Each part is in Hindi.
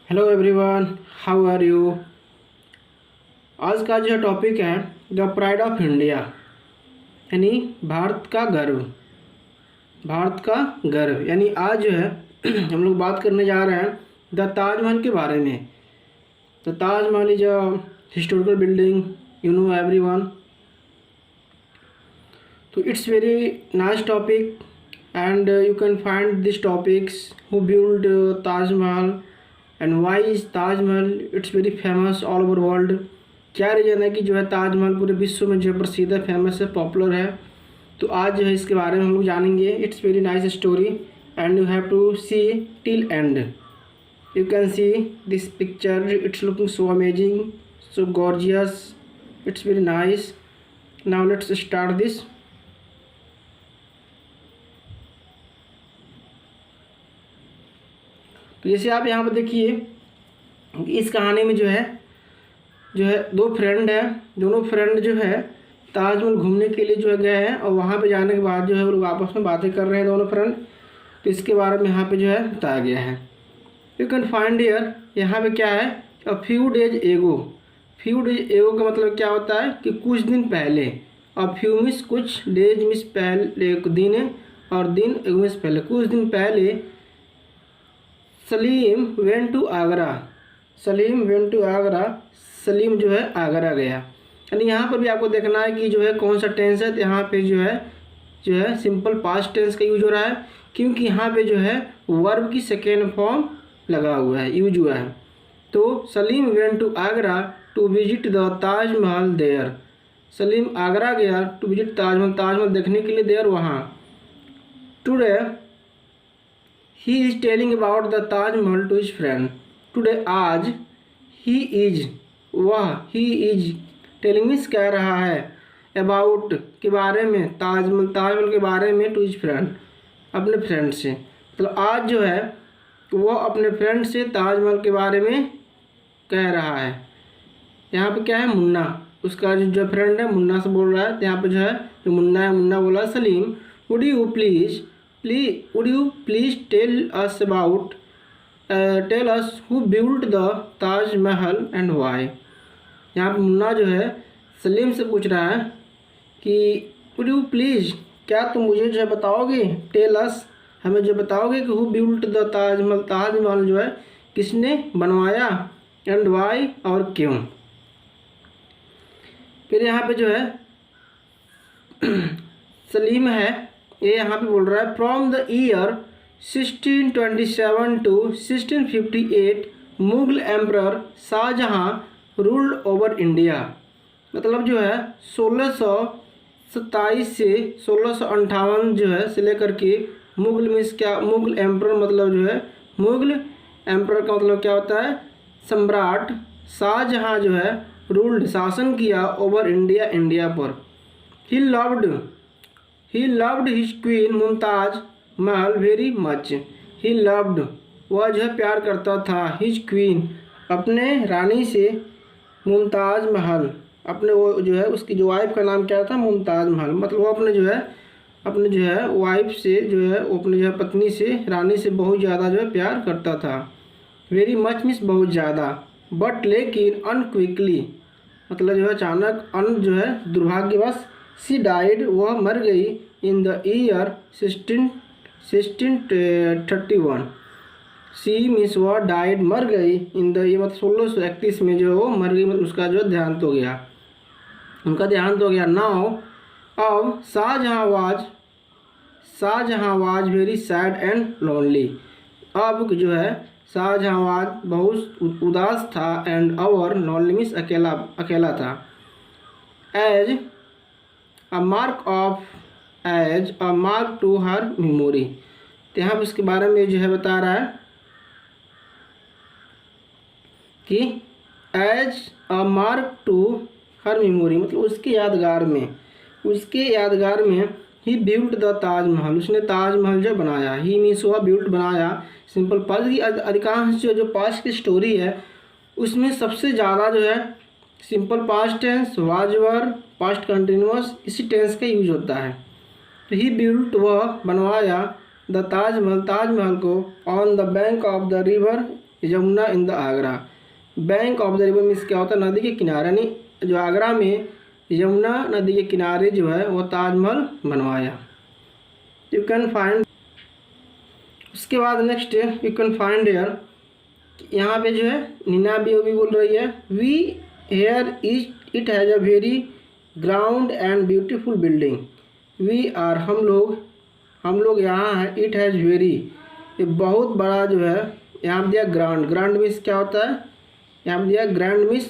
Hello everyone, how are you. आज का जो टॉपिक है द प्राइड ऑफ इंडिया, यानी भारत का गर्व। भारत का गर्व यानी आज जो है हम लोग बात करने जा रहे हैं द ताजमहल के बारे में। The Taj Mahal is a historical building, you know everyone. तो it's very nice topic and you can find these topics who built Taj Mahal and why is Taj Mahal it's very famous all over world। क्या रीज़न है कि जो है ताजमहल पूरे विश्व में जो है प्रसिद्ध है, फेमस है, पॉपुलर है। तो आज जो है इसके बारे में हम लोग जानेंगे। It's very nice story and you have to see till end. You can see this picture, it's looking so amazing, so gorgeous, it's very nice. Now let's start this. तो जैसे आप यहाँ पर देखिए, इस कहानी में जो है दो फ्रेंड हैं। दोनों फ्रेंड जो है ताजमहल घूमने के लिए जो है गए हैं और वहाँ पे जाने के बाद जो है वो लोग आपस में बातें कर रहे हैं दोनों फ्रेंड। तो इसके बारे में यहाँ पे जो है बताया गया है। यू कैन फाइंड हियर, यहाँ पे क्या है, अ फ्यू डेज एगो। फ्यू डेज एगो का मतलब क्या होता है कि कुछ दिन पहले। और फ्यू मीन्स कुछ, डेज मीन्स पहले दिन, और दिन एगो मीन्स पहले। कुछ दिन पहले Salim went to Agra. Salim went to Agra, Salim जो है आगरा गया। यानी यहाँ पर भी आपको देखना है कि जो है कौन सा टेंस है। तो यहाँ पे जो है सिंपल पास्ट टेंस का यूज हो रहा है, क्योंकि यहाँ पे जो है वर्ब की सेकेंड फॉर्म लगा हुआ है, यूज हुआ है। तो Salim went to Agra to visit the Taj Mahal there. Salim Agra गया टू विजिट ताजमहल, ताजमहल देखने के लिए देयर, वहाँ। Today he is telling about the Taj Mahal to his friend। today आज he is telling means कह रहा है, about के बारे में, ताजमहल के बारे में, to his friend अपने फ्रेंड से। मतलब आज जो है वो अपने फ्रेंड से ताजमहल के बारे में कह रहा है। यहाँ पे क्या है, मुन्ना, उसका जो फ्रेंड है मुन्ना से बोल रहा है। तो यहाँ पे जो है जो मुन्ना है, मुन्ना बोला Salim would you please tell us who built the Taj Mahal and why। यहाँ पे मुन्ना जो है सलीम से पूछ रहा है कि would you please, क्या तुम मुझे जो है बताओगे, टेल अस, हमें जो बताओगे कि who built the Taj Mahal, Taj Mahal जो है किसने बनवाया, and why, और क्यों। फिर यहाँ पे जो है सलीम है, ये यहाँ पे बोल रहा है from the year 1627 to 1658 Mughal emperor Shahjahan ruled over India. मतलब जो है 1627 से 1658 जो है से लेकर के मुगल मीन्स क्या, मुगल एम्परर मतलब जो है, मुगल एम्परर का मतलब क्या होता है, सम्राट शाहजहाँ जो है रूल्ड शासन किया ओवर इंडिया, इंडिया पर। He loved his queen Mumtaz Mahal very much. He loved, वह जो है प्यार करता था, his queen अपने रानी से, मुमताज महल अपने, वो जो है उसकी जो वाइफ का नाम क्या था, मुमताज महल। मतलब वो अपने जो है वाइफ से जो है, वो अपने जो है पत्नी से, रानी से बहुत ज़्यादा जो है प्यार करता था। वेरी मच मीन्स बहुत ज़्यादा, बट लेकिन अनक्विकली मतलब जो है अचानक, जो है दुर्भाग्यवश, सी डाइड वह मर गई in the year 1631। She means वह डाइड मर गई इन द, ये मतलब 1631 में जो वो मर गई, मतलब उसका जो देहांत हो गया, उनका देहांत हो गया। नाउ अब Shahjahan was very sad and lonely. अब जो है शाहजहाँ वाज बहुत उदास था, एंड और लोनली मीन्स अकेला था। As a mark to her memory. तो यहाँ पर इसके बारे में जो है बता रहा है कि as a mark to her memory, मतलब उसके यादगार में ही बिल्ट द ताजमहल, उसने ताजमहल जो बनाया। ही मीन्स वह बिल्ट बनाया, सिंपल पास्ट की अधिकांश जो पास्ट की स्टोरी है उसमें सबसे ज़्यादा जो है simple past tense, was were, past continuous, इसी टेंस का यूज होता है। तो ही बिल्ट, वह बनवाया, द ताजमहल, ताजमहल को, on the bank of the river, Yamuna in the Agra. Bank of the river means क्या होता है, नदी के किनारे, यानी जो आगरा में यमुना नदी के किनारे जो है वो ताजमहल बनवाया। यू कैन फाइंड, उसके बाद next you can find here, यहाँ पे जो है नीना भी बोल रही है, we here it has a very ground and beautiful building. We are हम लोग यहाँ है, इट हैज़ वेरी, ये बहुत बड़ा जो है, यहाँ पे दिया ग्राउंड, ग्राउंड मीन्स क्या होता है, यहाँ पे दिया grand means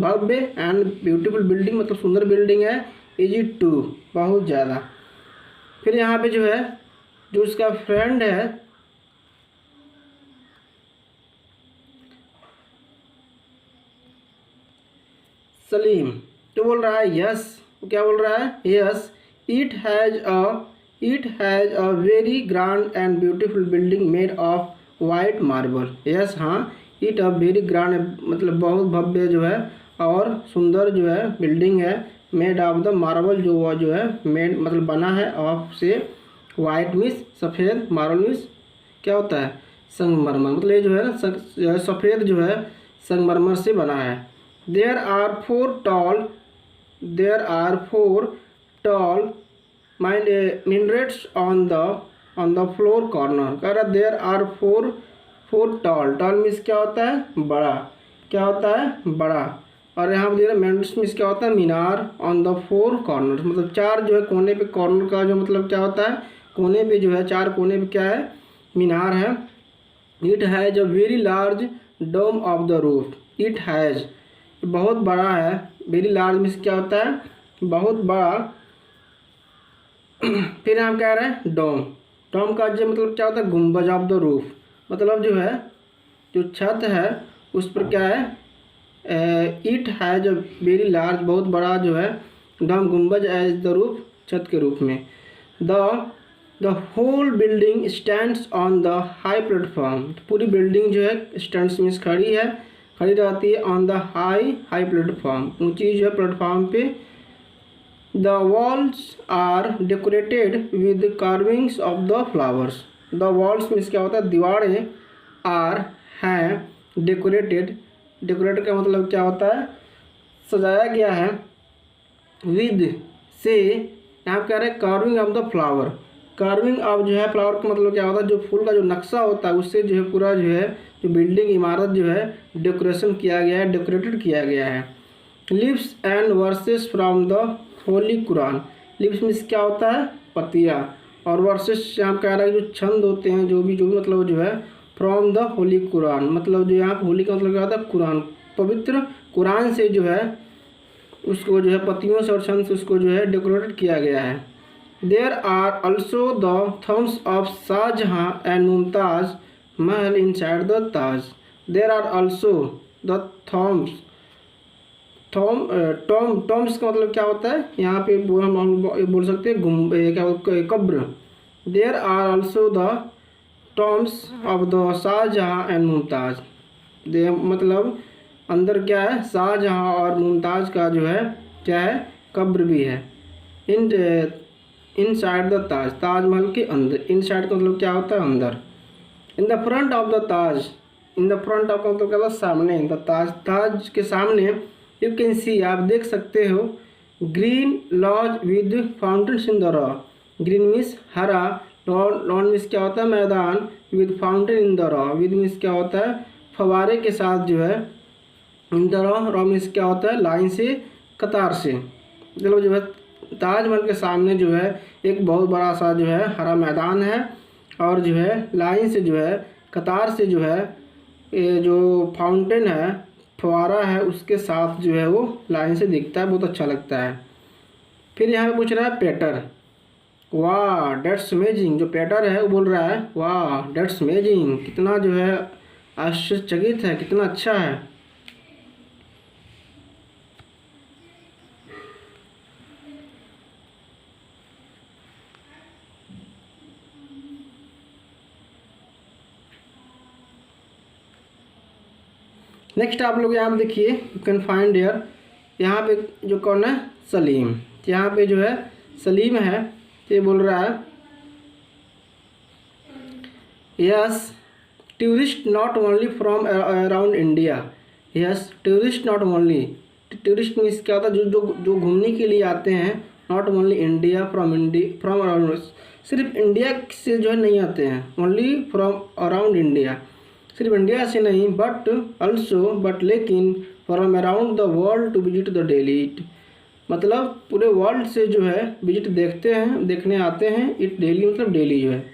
Bhavya, and beautiful building मतलब सुंदर बिल्डिंग है, इज इट टू बहुत ज़्यादा। फिर यहाँ पे जो है जो उसका फ्रेंड है सलीम, तो बोल रहा है यस, क्या बोल रहा है, yes it has a very grand and beautiful building made of white marble. Yes हाँ, इट अ वेरी ग्रांड मतलब बहुत भव्य जो है और सुंदर जो है बिल्डिंग है, मेड ऑफ द मार्बल जो है मेड मतलब बना है ऑफ से, वाइट मीन्स सफ़ेद, मार्बल मीन्स क्या होता है संगमरमर, मतलब ये जो है ना सफ़ेद जो है संगमरमर से बना है। There are four tall minarets on the floor corner। कह रहा there are four tall means क्या होता है बड़ा, क्या होता है बड़ा, और यहाँ पर दे रहा minarets मीन्स क्या होता है मीनार, on the four corners मतलब चार जो है कोने पे, कॉर्नर का जो मतलब क्या होता है कोने पे जो है, चार कोने पे क्या है मीनार है। It has a very large dome of the roof। It has बहुत बड़ा है, वेरी लार्ज मीन्स क्या होता है बहुत बड़ा। फिर हम कह रहे हैं डोम, डोम का जो मतलब क्या होता है गुम्बज ऑफ द रूफ, मतलब जो है जो छत है उस पर क्या है, इट है जो वेरी लार्ज बहुत बड़ा जो है, डोम गुम्बज एज द रूफ छत के रूप में। The whole building stands on the high platform, पूरी बिल्डिंग जो है स्टैंड्स मीन्स खड़ी रहती है, ऑन द हाई प्लेटफॉर्म ऊंची जो है प्लेटफॉर्म पे। The walls are decorated with carvings of the flowers. The walls means क्या होता है दीवारें, आर हैं डेकोरेटेड का मतलब क्या होता है सजाया गया है, विद से यहाँ कह रहे हैं carving of the flower, carving of जो है फ्लावर का मतलब क्या होता है जो फूल का जो नक्शा होता है उससे जो है पूरा जो है जो बिल्डिंग इमारत जो है डेकोरेशन किया गया है, डेकोरेटेड किया गया है। Lips and versus from the Holi Quran. Lips means क्या होता है पतिया, और वर्सेस यहाँ कह रहा है जो छंद होते हैं जो भी मतलब जो है फ्रॉम द होली कुरान, मतलब जो यहाँ होली का मतलब क्या होता है कुरान, पवित्र कुरान से जो है उसको जो है पतियों से और छंद से उसको जो है डेकोरेटेड किया गया है। There are also the tombs of Shah Jahan and Mumtaz Mahal inside the Taj. There are also the tombs का मतलब क्या होता है यहाँ पे हम बोल सकते हैं क्या कब्र। There are also the tombs of the Shah Jahan and Mumtaz, दे मतलब अंदर क्या है शाहजहाँ और मुमताज़ का जो है क्या है कब्र भी है। इन साइड द ताज, ताजमहल के अंदर, इन साइड का मतलब क्या होता है अंदर। In the front of the Taj, in the front of का मतलब क्या होता है सामने, द ताज के सामने यू कैन सी आप देख सकते हो green lawns with fountains in the row. Green means हरा, लॉन मीन्स क्या होता है मैदान, with fountain in the row, with means क्या होता है फवारे के साथ जो है, इन द रॉ मीन्स क्या होता है लाइन से कतार से, मतलब जो है ताजमहल के सामने जो है एक बहुत बड़ा सा जो है हरा मैदान है, और जो है लाइन से जो है कतार से जो है ये जो फाउंटेन है फवारा है उसके साथ जो है वो लाइन से दिखता है, बहुत अच्छा लगता है। फिर यहाँ पे पूछ रहा है पेटर, वाह डेट्स अमेजिंग, जो पेटर है वो बोल रहा है वाह डेट्स अमेजिंग, कितना जो है आश्चर्यचकित है, कितना अच्छा है। नेक्स्ट आप लोग यहाँ पे देखिए यू कैन फाइंड हियर, यहाँ पे जो कौन है सलीम, यहाँ पे जो है सलीम है ये बोल रहा है yes tourist not only from around India. Yes, tourist not only, tourist means क्या होता है, जो घूमने के लिए आते हैं। Not only India, from around, सिर्फ इंडिया से जो है नहीं आते हैं, ओनली फ्रॉम अराउंड इंडिया, सिर्फ इंडिया से नहीं, बट ऑल्सो, बट लेकिन, from around the world to visit the Delhi. मतलब पूरे वर्ल्ड से जो है विजिट देखने आते हैं इट दिल्ली, मतलब दिल्ली जो है।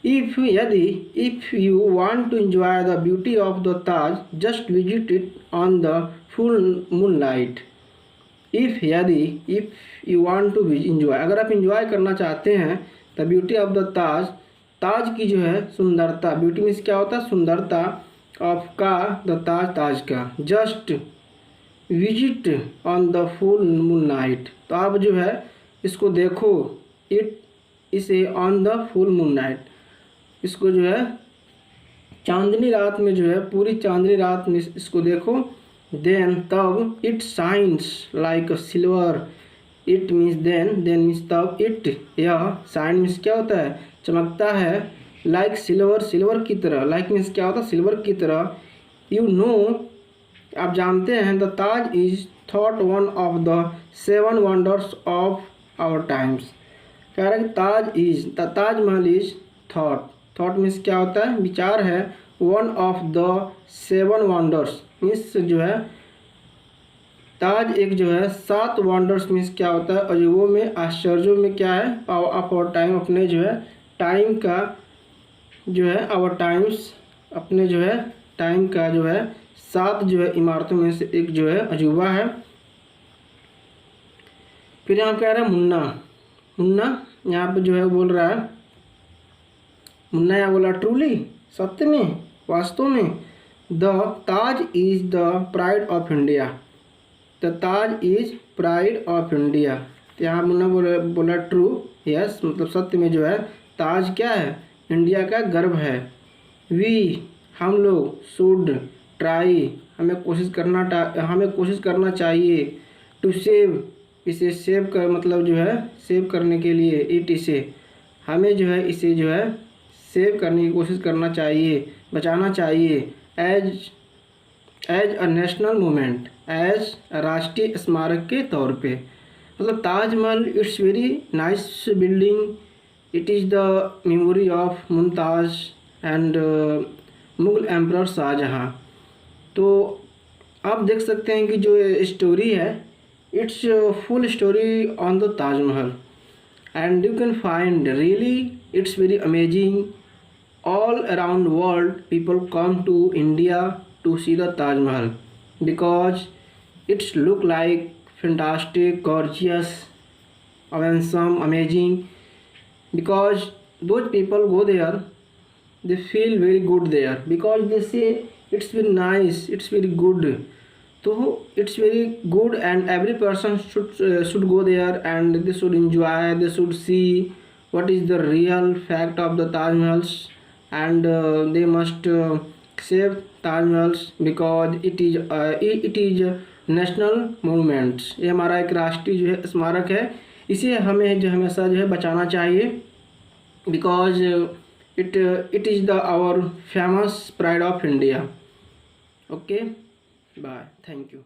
If you want to enjoy the beauty of the Taj, just visit it on the full moonlight. If you want to enjoy, अगर आप एंजॉय करना चाहते हैं the beauty of the Taj, Taj की जो है सुंदरता, ब्यूटी मीन्स क्या होता है, सुंदरता, ऑफ का, द ताज का, just visit on the full moon night, तो आप जो है इसको देखो, इसे on the full moon night, इसको जो है चांदनी रात में, जो है पूरी चांदनी रात में इसको देखो। देन तब it shines like silver, it means then means तब, इट यह, शाइन मीन्स क्या होता है, चमकता है, लाइक सिल्वर, सिल्वर की तरह, लाइक मीन्स क्या होता है, सिल्वर की तरह। यू नो, आप जानते हैं, the Taj is thought one of the 7 wonders of our times. कह रहा है कि ताजमहल इज थॉट मीन्स क्या होता है, विचार है, one of the 7 wonders means जो है ताज एक जो है 7 वंडर्स मीन्स क्या होता है, अजूबों में, आश्चर्यों में क्या है, ऑफ आवर टाइम, अपने जो है टाइम का जो है, आवर टाइम्स, अपने जो है टाइम का जो है 7 जो है इमारतों में से एक जो है अजूबा है। फिर यहाँ कह रहा है मुन्ना यहाँ पे जो है बोल रहा है, मुन्ना यहाँ बोला ट्रूली, सत्य में, वास्तव में, the Taj is the pride of India, the Taj is pride of India. तो यहाँ मुन्ना बोला ट्रू, यस, मतलब सत्य में जो है ताज क्या है, इंडिया का गर्व है। हम लोग, शुड ट्राई, हमें कोशिश करना चाहिए, टू सेव, इसे सेव कर, मतलब जो है सेव करने के लिए, इसे, हमें जो है इसे जो है सेव करने की कोशिश करना चाहिए, बचाना चाहिए, as a national moment, as राष्ट्रीय स्मारक के तौर पे। मतलब Taj Mahal, it's very nice building, it is the memory of Mumtaz and Mughal emperor Shahjahan. तो आप देख सकते हैं कि जो स्टोरी है, it's full story on the Taj Mahal, and you can find really it's very amazing, all around world people come to India to see the Taj Mahal because it's look like fantastic, gorgeous, awesome, amazing, because those people go there, they feel very good there, because they say it's very nice, it's very good, so it's very good, and every person should go there, and they should enjoy, they should see what is the real fact of the Taj Mahals, and they must save Taj Mahals because it is national monuments। ये हमारा एक राष्ट्रीय जो है स्मारक है, इसे हमें जो हमेशा जो है बचाना चाहिए, because it is the our famous pride of India। okay, bye, thank you।